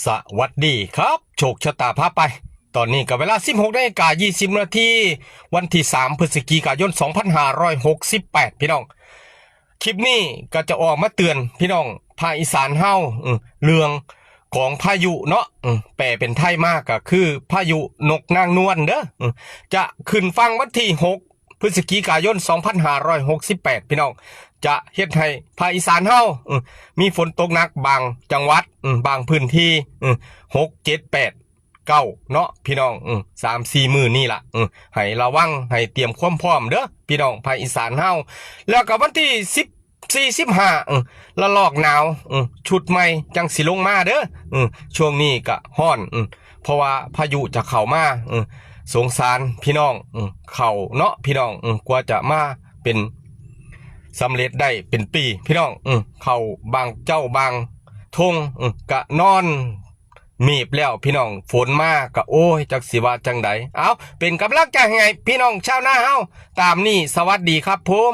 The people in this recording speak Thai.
สวัสดีครับโชคชะตาพาไปตอนนี้กับเวลา 16:20 นาทีวันที่ 3 พฤศจิกายน 2568 พี่น้องคลิปนี้ก็จะออกมาเตือนพี่น้องภาคอีสานเฮาเรื่องของพายุเนาะแปลเป็นไทยมากก็คือพายุนกนางนวลเด้อจะขึ้นฟังวันที่ 6 พฤศจิกายน 2568 พี่น้องจะเฮ็ดให้ภาคอีสานเฮามีฝนตกหนักบางจังหวัดบางพื้นที่6 7 8 9เนาะพี่น้อง3-4 มื้อนี่ล่ะให้ระวังให้เตรียมความพร้อมเด้อพี่น้องภาคอีสานเฮาแล้วก็วันที่14 15ละลอกหนาวชุดใหม่จังสิลงมาเด้อช่วงนี้ก็ฮ้อนเพราะว่าพายุจะเข้ามาสงสารพี่น้องเข้าเนาะพี่น้องกว่าจะมาเป็นสำเร็จได้เป็นปีพี่น้องเข้าบางเจ้าบางทงกะนอนมีบแล้วพี่น้องฝนมากกะโอ้ยจักสิว่าจังใดเอาเป็นกำลังใจให้พี่น้องชาวนาเฮาตามนี่สวัสดีครับผม